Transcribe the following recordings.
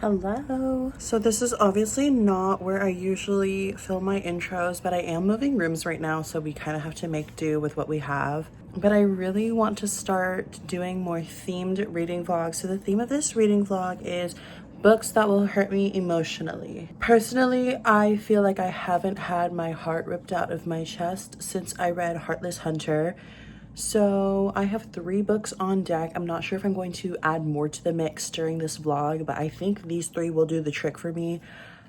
Hello. So this is obviously not where I usually film my intros, but I am moving rooms right now, so we kind of have to make do with what we have. But I really want to start doing more themed reading vlogs. So the theme of this reading vlog is books that will hurt me emotionally. Personally, I feel like I haven't had my heart ripped out of my chest since I read Heartless Hunter. So I have 3 books on deck. I'm not sure if I'm going to add more to the mix during this vlog, but I think these 3 will do the trick for me.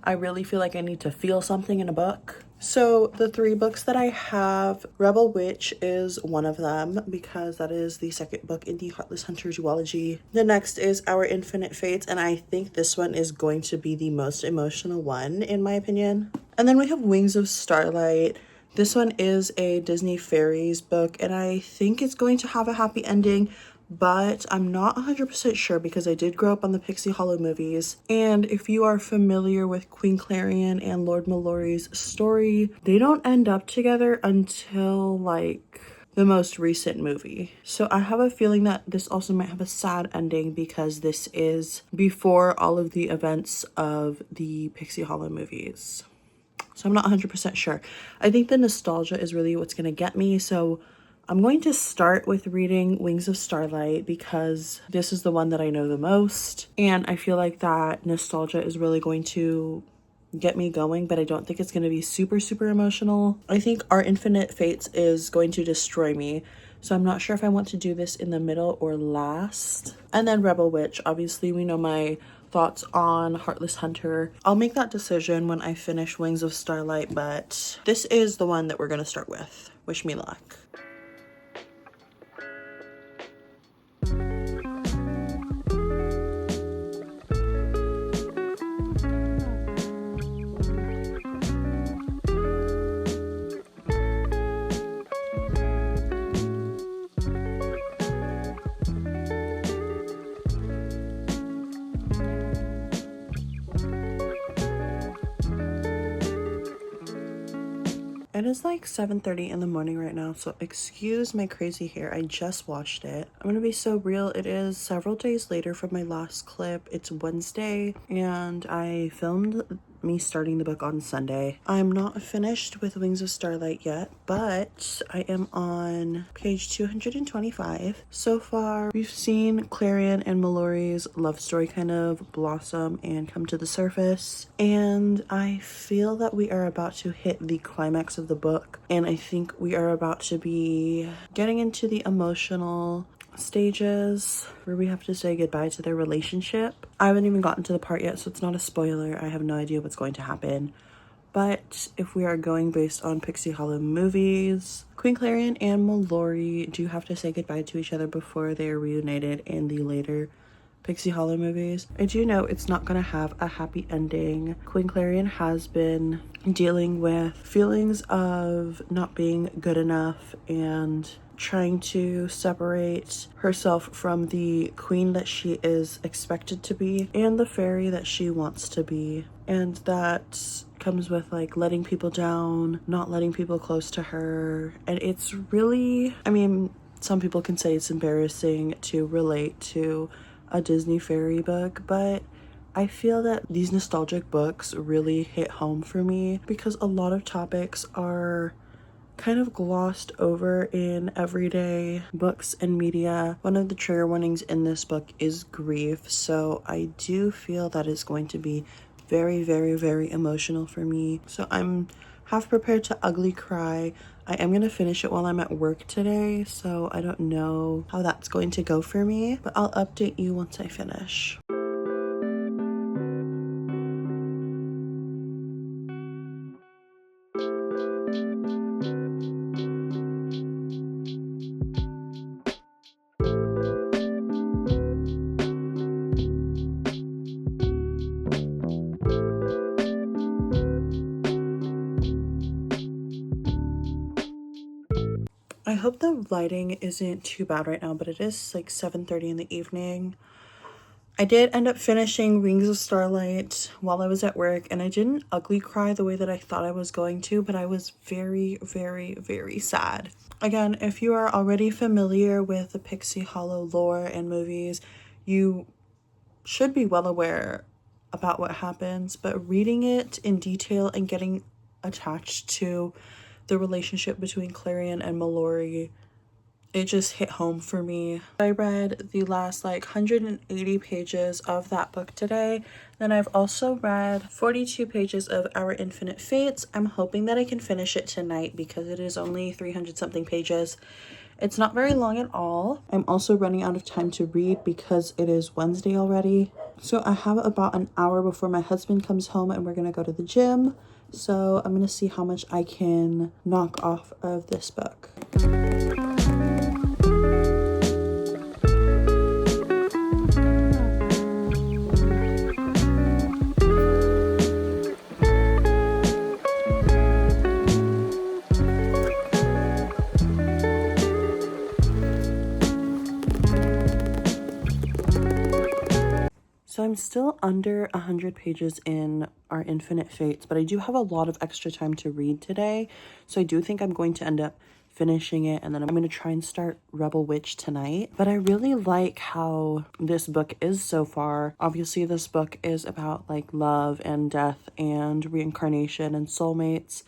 I really feel like I need to feel something in a book. So the 3 books that I have, Rebel Witch is one of them because that is the second book in the Heartless Hunter duology. The next is Our Infinite Fates, and I think this one is going to be the most emotional one in my opinion. And then we have Wings of Starlight. This one is a Disney Fairies book, and I think it's going to have a happy ending, but I'm not 100% sure because I did grow up on the Pixie Hollow movies. And if you are familiar with Queen Clarion and Lord Mallory's story, they don't end up together until like the most recent movie. So I have a feeling that this also might have a sad ending because this is before all of the events of the Pixie Hollow movies. So I'm not 100% sure. I think the nostalgia is really what's going to get me. So I'm going to start with reading Wings of Starlight because this is the one that I know the most. And I feel like that nostalgia is really going to get me going, but I don't think it's going to be super, super emotional. I think Our Infinite Fates is going to destroy me. So I'm not sure if I want to do this in the middle or last. And then Rebel Witch. Obviously, we know my thoughts on Heartless Hunter. I'll make that decision when I finish Wings of Starlight, but this is the one that we're going to start with. Wish me luck. It is like 7:30 in the morning right now, so excuse my crazy hair. I just washed it. I'm gonna be so real. It is several days later from my last clip. It's Wednesday, and I filmed me starting the book on Sunday. I'm not finished with Wings of Starlight yet, but I am on page 225. So far, we've seen Clarion and Mallory's love story kind of blossom and come to the surface, and I feel that we are about to hit the climax of the book, and I think we are about to be getting into the emotional stages where we have to say goodbye to their relationship. I haven't even gotten to the part yet, so it's not a spoiler. I have no idea what's going to happen. But if we are going based on Pixie Hollow movies, Queen Clarion and Mallory do have to say goodbye to each other before they are reunited in the later Pixie Hollow movies. I do know it's not going to have a happy ending. Queen Clarion has been dealing with feelings of not being good enough and trying to separate herself from the queen that she is expected to be and the fairy that she wants to be. And that comes with like letting people down, not letting people close to her. And it's really, I mean, some people can say it's embarrassing to relate to a Disney fairy book, but I feel that these nostalgic books really hit home for me because a lot of topics are kind of glossed over in everyday books and media. One of the trigger warnings in this book is grief, so I do feel that it's going to be very, very, very emotional for me. So I'm half prepared to ugly cry. I am going to finish it while I'm at work today, so I don't know how that's going to go for me, but I'll update you once I finish. I hope the lighting isn't too bad right now, but it is like 7:30 in the evening. I did end up finishing Rings of Starlight while I was at work, and I didn't ugly cry the way that I thought I was going to, but I was very, very, very sad. Again, if you are already familiar with the Pixie Hollow lore and movies, you should be well aware about what happens, but reading it in detail and getting attached to the relationship between Clarion and Mallory, it just hit home for me. I read the last like 180 pages of that book today. Then I've also read 42 pages of Our Infinite Fates. I'm hoping that I can finish it tonight because it is only 300 something pages. It's not very long at all. I'm also running out of time to read because it is Wednesday already. So I have about an hour before my husband comes home and we're gonna go to the gym. So I'm gonna see how much I can knock off of this book. So I'm still under 100 pages in Our Infinite Fates, but I do have a lot of extra time to read today. So I do think I'm going to end up finishing it, and then I'm going to try and start Rebel Witch tonight. But I really like how this book is so far. Obviously, this book is about like love and death and reincarnation and soulmates.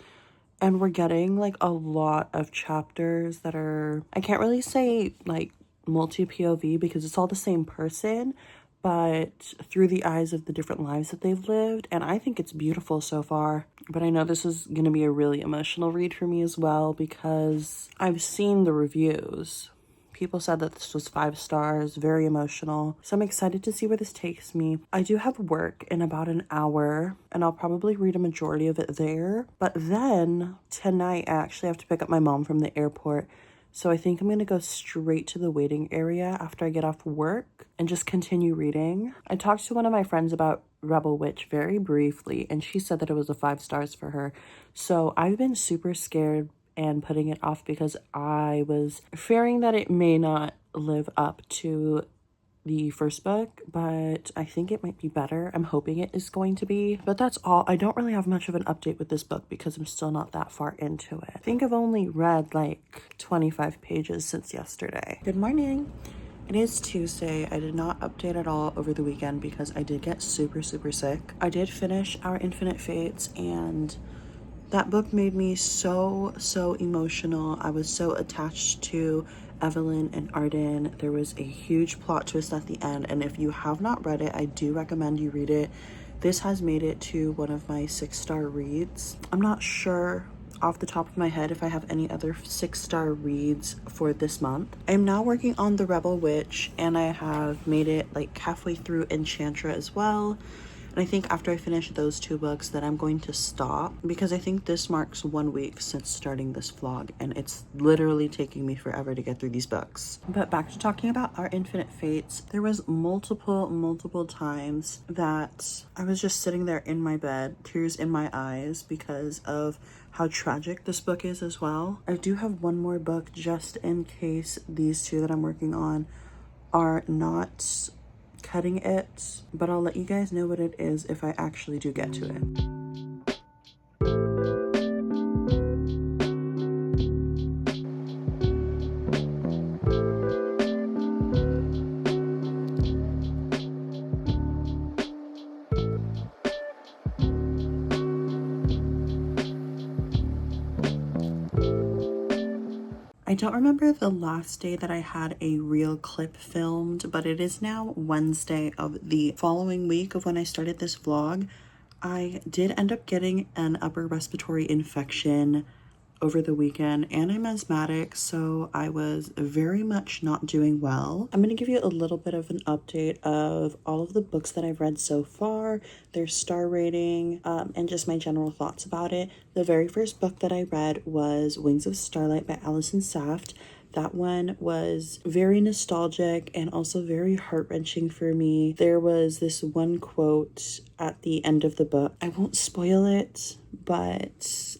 And we're getting like a lot of chapters that are, I can't really say like multi-POV because it's all the same person, but through the eyes of the different lives that they've lived. And I think it's beautiful so far. But I know this is going to be a really emotional read for me as well because I've seen the reviews. People said that this was 5 stars, very emotional. So I'm excited to see where this takes me. I do have work in about an hour, and I'll probably read a majority of it there. But then tonight, I actually have to pick up my mom from the airport. So I think I'm going to go straight to the waiting area after I get off work and just continue reading. I talked to one of my friends about Rebel Witch very briefly, and she said that it was a 5 stars for her. So I've been super scared and putting it off because I was fearing that it may not live up to the first book, but I think it might be better. I'm hoping it is going to be, but that's all. I don't really have much of an update with this book because I'm still not that far into it. I think I've only read like 25 pages since yesterday. Good morning. It is Tuesday. I did not update at all over the weekend because I did get super sick. I did finish Our Infinite Fates, and that book made me so emotional. I was so attached to Evelyn and Arden. There was a huge plot twist at the end, and if you have not read it, I do recommend you read it. This has made it to one of my 6-star reads. I'm not sure off the top of my head if I have any other 6-star reads for this month. I am now working on The Rebel Witch, and I have made it like halfway through Enchantra as well. And I think after I finish those 2 books that I'm going to stop because I think this marks 1 week since starting this vlog, and it's literally taking me forever to get through these books. But back to talking about Our Infinite Fates, there was multiple times that I was just sitting there in my bed, tears in my eyes because of how tragic this book is as well. I do have one more book just in case these 2 that I'm working on are not cutting it, but I'll let you guys know what it is if I actually do get to it. I don't remember the last day that I had a real clip filmed, but it is now Wednesday of the following week of when I started this vlog. I did end up getting an upper respiratory infection over the weekend, and I'm asthmatic, so I was very much not doing well. I'm going to give you a little bit of an update of all of the books that I've read so far, their star rating, and just my general thoughts about it. The very first book that I read was Wings of Starlight by Allison Saft. That one was very nostalgic and also very heart-wrenching for me. There was this one quote at the end of the book. I won't spoil it, but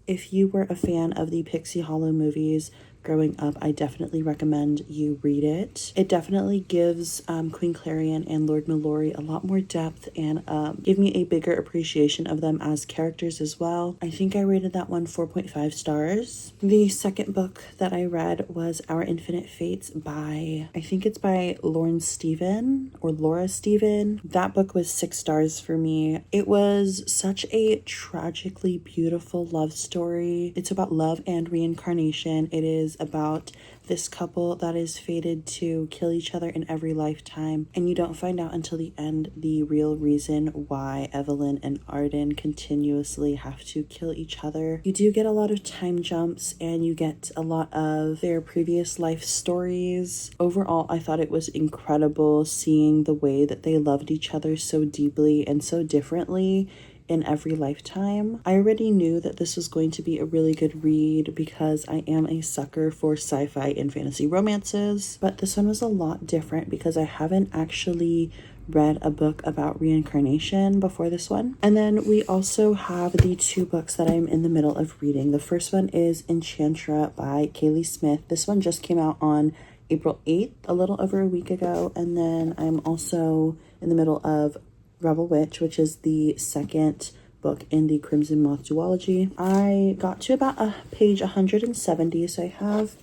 if you were a fan of the Pixie Hollow movies, growing up, I definitely recommend you read it. It definitely gives Queen Clarion and Lord Mallory a lot more depth and give me a bigger appreciation of them as characters as well. I think I rated that one 4.5 stars. The second book that I read was Our Infinite Fates by, I think it's by Lauren Stephen or Laura Stephen. That book was 6 stars for me. It was such a tragically beautiful love story. It's about love and reincarnation. It is about this couple that is fated to kill each other in every lifetime, and you don't find out until the end the real reason why Evelyn and Arden continuously have to kill each other. You do get a lot of time jumps and you get a lot of their previous life stories. Overall, I thought it was incredible seeing the way that they loved each other so deeply and so differently in every lifetime. I already knew that this was going to be a really good read because I am a sucker for sci-fi and fantasy romances, but this one was a lot different because I haven't actually read a book about reincarnation before this one. And then we also have the 2 books that I'm in the middle of reading. The first one is Enchantra by Kaylee Smith. This one just came out on April 8th, a little over a week ago. And then I'm also in the middle of Rebel Witch, which is the second book in the Crimson Moth duology. I got to about page 170, so I have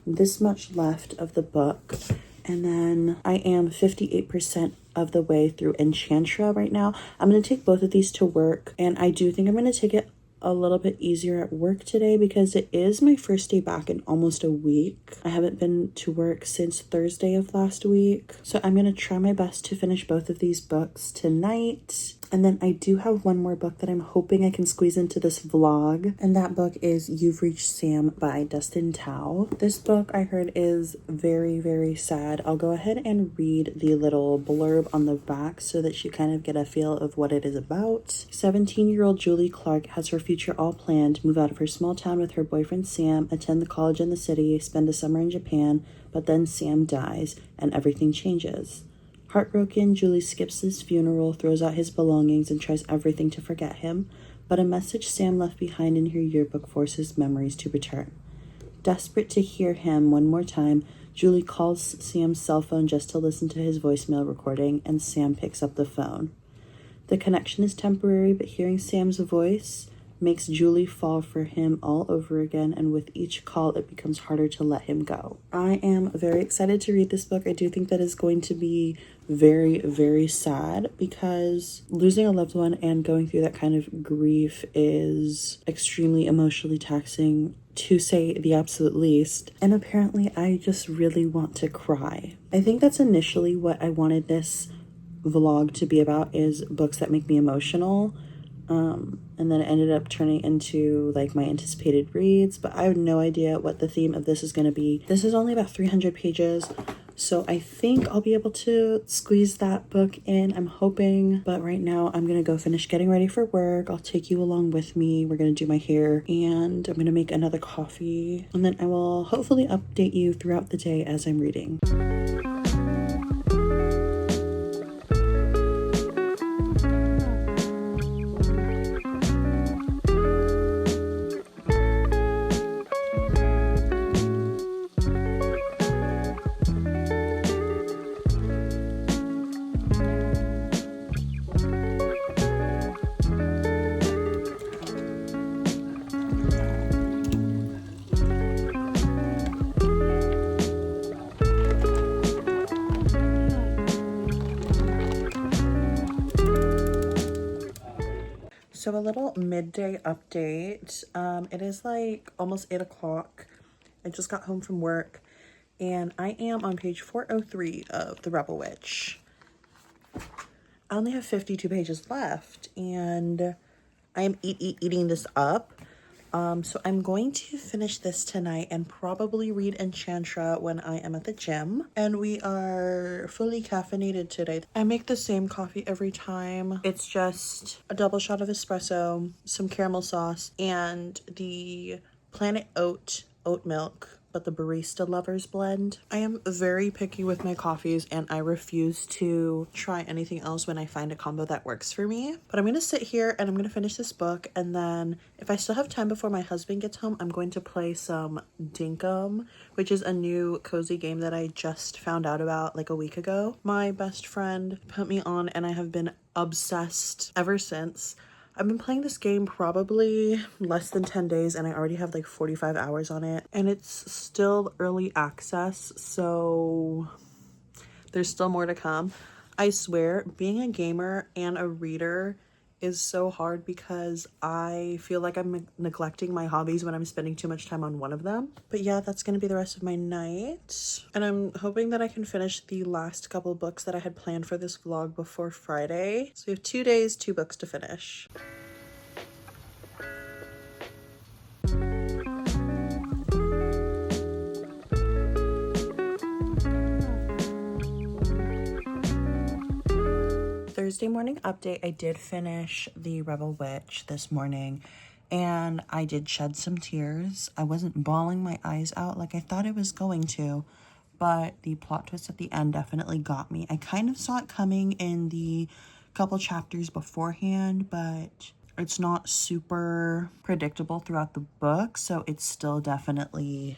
this much left of the book. And then I am 58% of the way through Enchantra right now. I'm going to take both of these to work, and I do think I'm going to take it a little bit easier at work today because it is my first day back in almost a week. I haven't been to work since Thursday of last week, so I'm gonna try my best to finish both of these books tonight. And then I do have one more book that I'm hoping I can squeeze into this vlog, and that book is You've Reached Sam by Dustin Tao. This book I heard is very, very sad. I'll go ahead and read the little blurb on the back so that you kind of get a feel of what it is about. 17-year-old Julie Clark has her future all planned, move out of her small town with her boyfriend Sam, attend the college in the city, spend a summer in Japan, but then Sam dies and everything changes. Heartbroken, Julie skips his funeral, throws out his belongings, and tries everything to forget him, but a message Sam left behind in her yearbook forces memories to return. Desperate to hear him one more time, Julie calls Sam's cell phone just to listen to his voicemail recording, and Sam picks up the phone. The connection is temporary, but hearing Sam's voice makes Julie fall for him all over again, and with each call it becomes harder to let him go. I am very excited to read this book. I do think that is going to be very, very sad because losing a loved one and going through that kind of grief is extremely emotionally taxing, to say the absolute least. And apparently I just really want to cry. I think that's initially what I wanted this vlog to be about, is books that make me emotional. And then it ended up turning into like my anticipated reads, but I have no idea what the theme of this is going to be. This is only about 300 pages, so I think I'll be able to squeeze that book in. I'm hoping, but right now I'm going to go finish getting ready for work. I'll take you along with me. We're going to do my hair and I'm going to make another coffee, and then I will hopefully update you throughout the day as I'm reading. So a little midday update. It is like almost 8 o'clock. I just got home from work and I am on page 403 of The Rebel Witch. I only have 52 pages left and I am eating this up. So I'm going to finish this tonight and probably read Enchantra when I am at the gym. And we are fully caffeinated today. I make the same coffee every time. It's just a double shot of espresso, some caramel sauce, and the Planet oat milk but the Barista Lovers blend. I am very picky with my coffees and I refuse to try anything else when I find a combo that works for me. But I'm gonna sit here and I'm gonna finish this book, and then if I still have time before my husband gets home, I'm going to play some Dinkum, which is a new cozy game that I just found out about like a week ago. My best friend put me on and I have been obsessed ever since. I've been playing this game probably less than 10 days and I already have like 45 hours on it, and it's still early access, so there's still more to come. I swear, being a gamer and a reader is so hard because I feel like I'm neglecting my hobbies when I'm spending too much time on one of them. But yeah, that's gonna be the rest of my night. And I'm hoping that I can finish the last couple books that I had planned for this vlog before Friday. So we have 2 days, 2 books to finish. Thursday morning update, I did finish The Rebel Witch this morning and I did shed some tears. I wasn't bawling my eyes out like I thought I was going to, but the plot twist at the end definitely got me. I kind of saw it coming in the couple chapters beforehand, but it's not super predictable throughout the book, so it's still definitely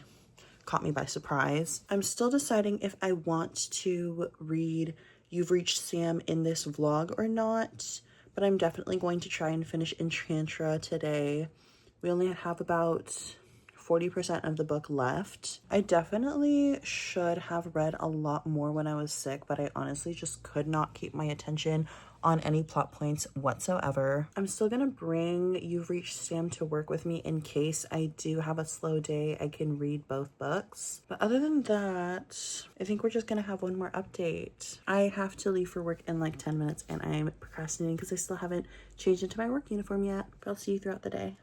caught me by surprise. I'm still deciding if I want to read You've Reached Sam in this vlog or not, but I'm definitely going to try and finish Enchantra today. We only have about 40% of the book left. I definitely should have read a lot more when I was sick, but I honestly just could not keep my attention on any plot points whatsoever. I'm still gonna bring You've Reached Sam to work with me in case I do have a slow day. I can read both books. But other than that, I think we're just gonna have one more update. I have to leave for work in like 10 minutes and I'm procrastinating because I still haven't changed into my work uniform yet. But I'll see you throughout the day.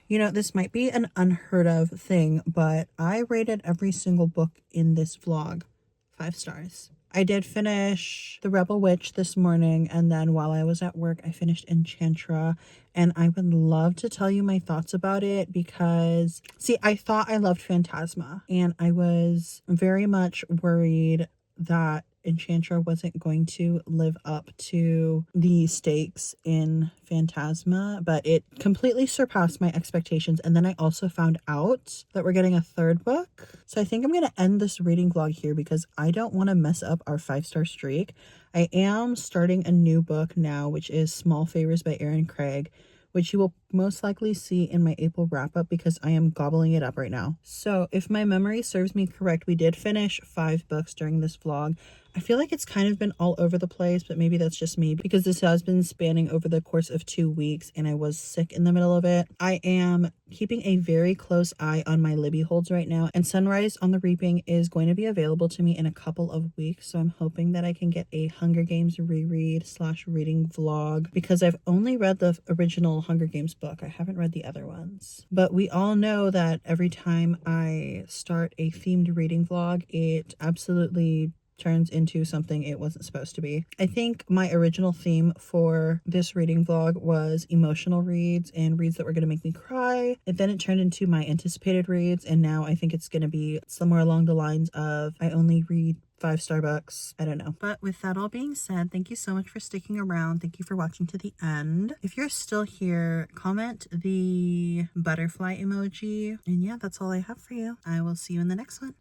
You know, this might be an unheard of thing, but I rated every single book in this vlog 5 stars. I did finish The Rebel Witch this morning, and then while I was at work, I finished Enchantra, and I would love to tell you my thoughts about it because, see, I thought I loved Phantasma, and I was very much worried that Enchantra wasn't going to live up to the stakes in Phantasma, but it completely surpassed my expectations. And then I also found out that we're getting a 3rd book. So I think I'm going to end this reading vlog here because I don't want to mess up our 5-star streak. I am starting a new book now, which is Small Favors by Erin Craig, which you will most likely see in my April wrap-up because I am gobbling it up right now. So if my memory serves me correct, we did finish 5 books during this vlog. I feel like it's kind of been all over the place, but maybe that's just me because this has been spanning over the course of 2 weeks and I was sick in the middle of it. I am keeping a very close eye on my Libby holds right now, and Sunrise on the Reaping is going to be available to me in a couple of weeks, so I'm hoping that I can get a Hunger Games reread / reading vlog because I've only read the original Hunger Games book. I haven't read the other ones, but we all know that every time I start a themed reading vlog, it absolutely turns into something it wasn't supposed to be. I think my original theme for this reading vlog was emotional reads and reads that were going to make me cry, and then it turned into my anticipated reads, and now I think it's going to be somewhere along the lines of I only read 5-star books. I don't know. But with that all being said, thank you so much for sticking around. Thank you for watching to the end. If you're still here, comment the butterfly emoji. And yeah, that's all I have for you. I will see you in the next one.